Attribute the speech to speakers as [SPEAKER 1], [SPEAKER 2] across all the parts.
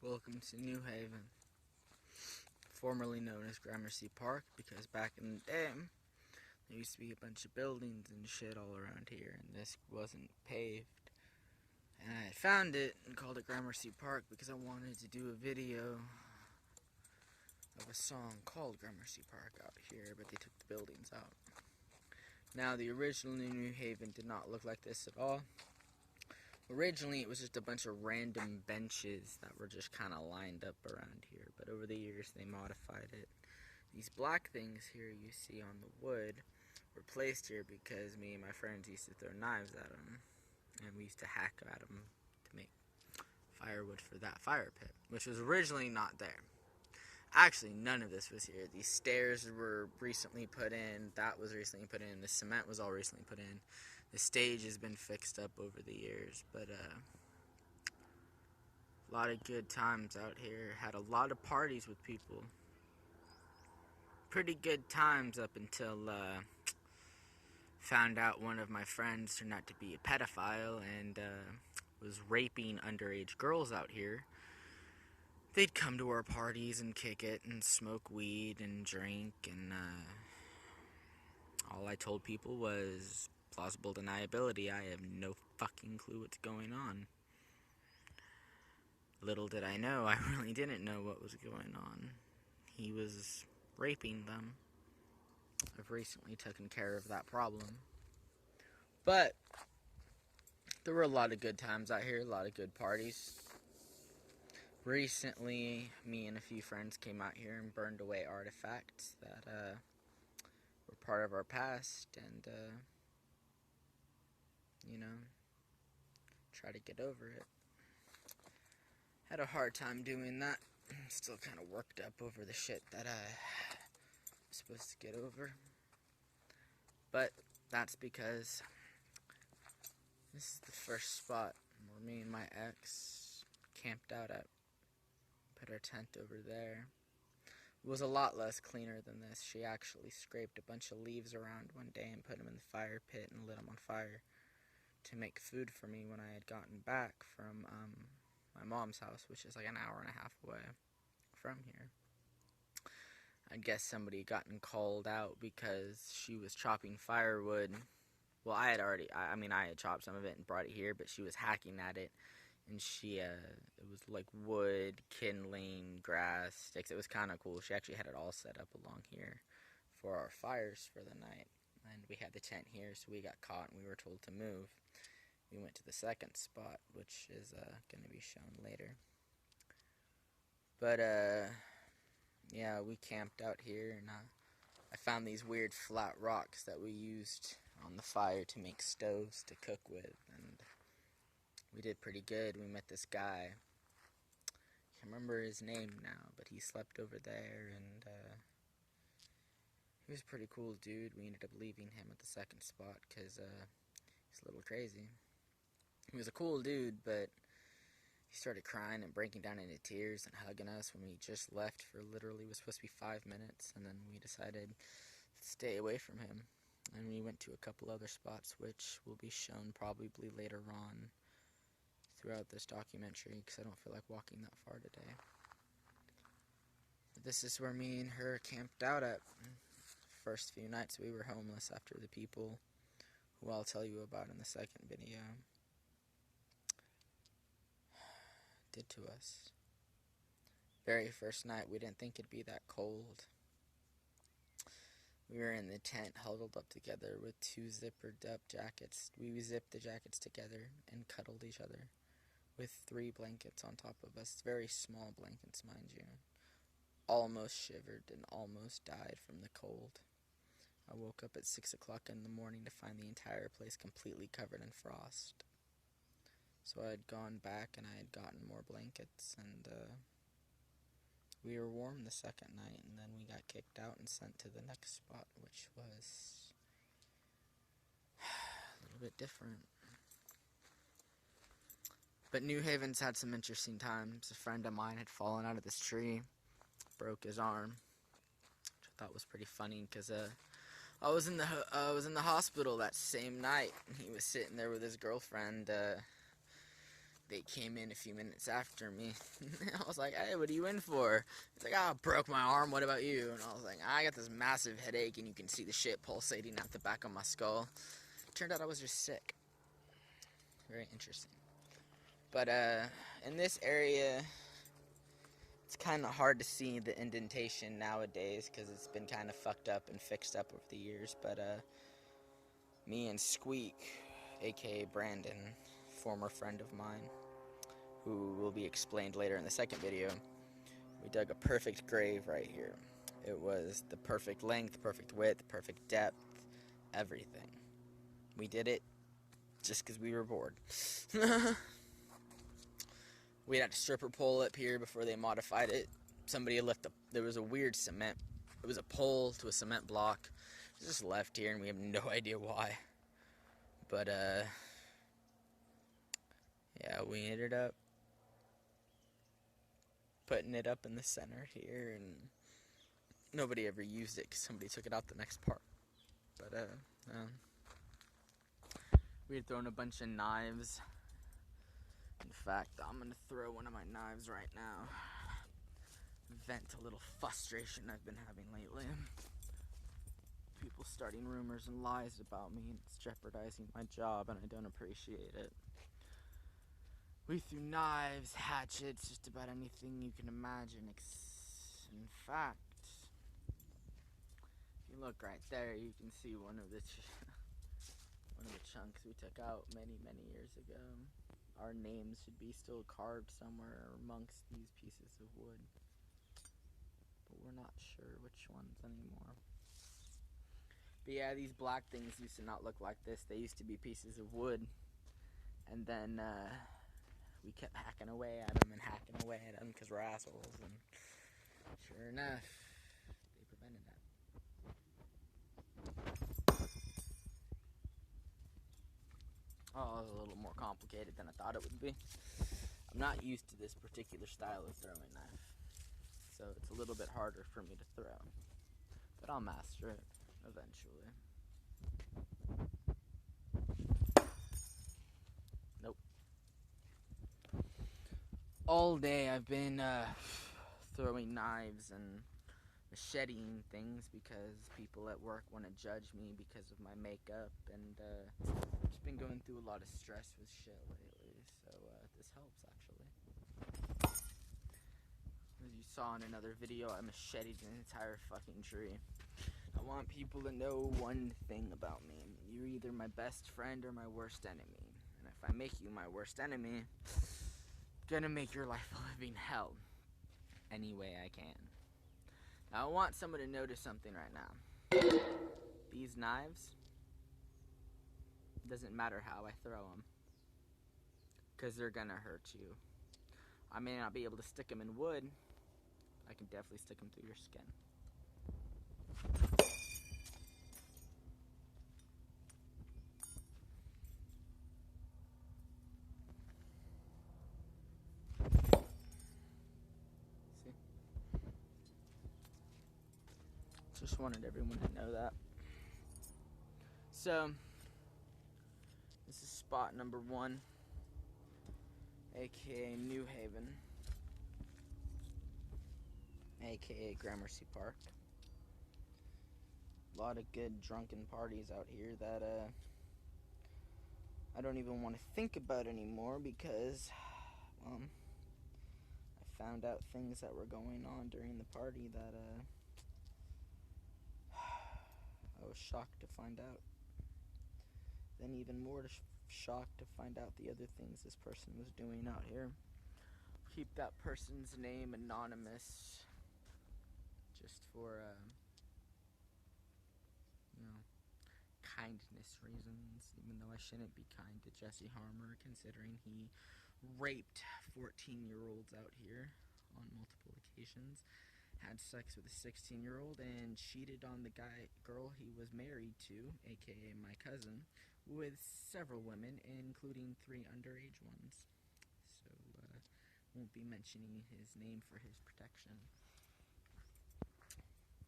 [SPEAKER 1] Welcome to New Haven, formerly known as Gramercy Park, because back in the day, there used to be a bunch of buildings and shit all around here, and this wasn't paved. And I had found it and called it Gramercy Park because I wanted to do a video of a song called Gramercy Park out here, but they took the buildings out. Now, the original New Haven did not look like this at all. Originally, it was just a bunch of random benches that were just kind of lined up around here, but over the years, they modified it. These black things here you see on the wood were placed here because me and my friends used to throw knives at them, and we used to hack at them to make firewood for that fire pit, which was originally not there. Actually, none of this was here. These stairs were recently put in, that was recently put in, the cement was all recently put in. The stage has been fixed up over the years, but a lot of good times out here. Had a lot of parties with people. Pretty good times up until found out one of my friends turned out to be a pedophile and was raping underage girls out here. They'd come to our parties and kick it and smoke weed and drink, and all I told people was plausible deniability. I have no fucking clue what's going on. Little did I know, I really didn't know what was going on. He was raping them. I've recently taken care of that problem. But there were a lot of good times out here, a lot of good parties. Recently, me and a few friends came out here and burned away artifacts that were part of our past, and try to get over it. Had a hard time doing that. Still kind of worked up over the shit that I was supposed to get over. But that's because this is the first spot where me and my ex camped out at. Put our tent over there. It was a lot less cleaner than this. She actually scraped a bunch of leaves around one day and put them in the fire pit and lit them on fire to make food for me when I had gotten back from my mom's house, which is like an hour and a half away from here. I guess somebody gotten called out because she was chopping firewood. Well, I had chopped some of it and brought it here, but she was hacking at it, and it was like wood, kindling, grass, sticks. It was kind of cool. She actually had it all set up along here for our fires for the night, and we had the tent here, so we got caught and we were told to move. We went to the second spot, which is going to be shown later. But, yeah, we camped out here, and I found these weird flat rocks that we used on the fire to make stoves to cook with, and we did pretty good. We met this guy. I can't remember his name now, but he slept over there, and he was a pretty cool dude. We ended up leaving him at the second spot because he's a little crazy. He was a cool dude, but he started crying and breaking down into tears and hugging us when we just left for literally, it was supposed to be 5 minutes, and then we decided to stay away from him. And we went to a couple other spots, which will be shown probably later on throughout this documentary, because I don't feel like walking that far today. But this is where me and her camped out at. First few nights we were homeless after the people who I'll tell you about in the second video did to us. Very first night, we didn't think it'd be that cold. We were in the tent, huddled up together with 2 zippered up jackets. We zipped the jackets together and cuddled each other with 3 blankets on top of us. Very small blankets, mind you. Almost shivered and almost died from the cold. I woke up at 6 o'clock in the morning to find the entire place completely covered in frost. So I had gone back and I had gotten more blankets, and we were warm the second night, and then we got kicked out and sent to the next spot, which was a little bit different. But New Haven's had some interesting times. A friend of mine had fallen out of this tree, broke his arm, which I thought was pretty funny because I was in the hospital that same night, and he was sitting there with his girlfriend. they came in a few minutes after me. I was like, hey, what are you in for? He's like, oh, broke my arm, what about you? And I was like, I got this massive headache, and you can see the shit pulsating out the back of my skull. Turned out I was just sick. Very interesting. But in this area, it's kind of hard to see the indentation nowadays because it's been kind of fucked up and fixed up over the years. But me and Squeak, aka Brandon, former friend of mine, who will be explained later in the second video, we dug a perfect grave right here. It was the perfect length, perfect width, perfect depth, everything. We did it just because we were bored. We had a stripper pole up here before they modified it. Somebody had left there was a weird cement. It was a pole to a cement block. It was just left here, and we have no idea why. But, yeah, we ended up putting it up in the center here, and nobody ever used it because somebody took it out the next part. But, we had thrown a bunch of knives. In fact, I'm going to throw one of my knives right now. Vent a little frustration I've been having lately. People starting rumors and lies about me, and it's jeopardizing my job, and I don't appreciate it. We threw knives, hatchets, just about anything you can imagine. In fact, if you look right there, you can see one of the chunks we took out many, many years ago. Our names should be still carved somewhere amongst these pieces of wood, but we're not sure which ones anymore. But yeah, these black things used to not look like this. They used to be pieces of wood, and then we kept hacking away at them because we're assholes, and sure enough, they prevented that. Oh, it was a little more complicated than I thought it would be. I'm not used to this particular style of throwing knife, so it's a little bit harder for me to throw, but I'll master it eventually. Nope. All day I've been throwing knives and macheting things because people at work want to judge me because of my makeup, and just been going through a lot of stress with shit lately, so this helps actually. As you saw in another video, I macheted an entire fucking tree. I want people to know one thing about me. You're either my best friend or my worst enemy. And if I make you my worst enemy, I'm gonna make your life a living hell any way I can. Now, I want someone to notice something right now. These knives, doesn't matter how I throw them, because they're gonna hurt you. I may not be able to stick them in wood. I can definitely stick them through your skin. See? Just wanted everyone to know that. So, this is spot number 1, aka New Haven, aka Gramercy Park. A lot of good drunken parties out here that I don't even want to think about anymore because, well, I found out things that were going on during the party that I was shocked to find out. Then even more shocked to find out the other things this person was doing out here. Keep that person's name anonymous just for, kindness reasons, even though I shouldn't be kind to Jesse Harmer considering he raped 14-year-olds out here on multiple occasions, had sex with a 16-year-old, and cheated on the girl he was married to, aka my cousin, with several women, including 3 underage ones. So, won't be mentioning his name for his protection.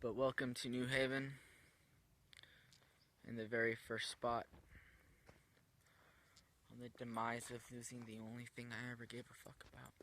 [SPEAKER 1] But welcome to New Haven. In the very first spot on the demise of losing the only thing I ever gave a fuck about.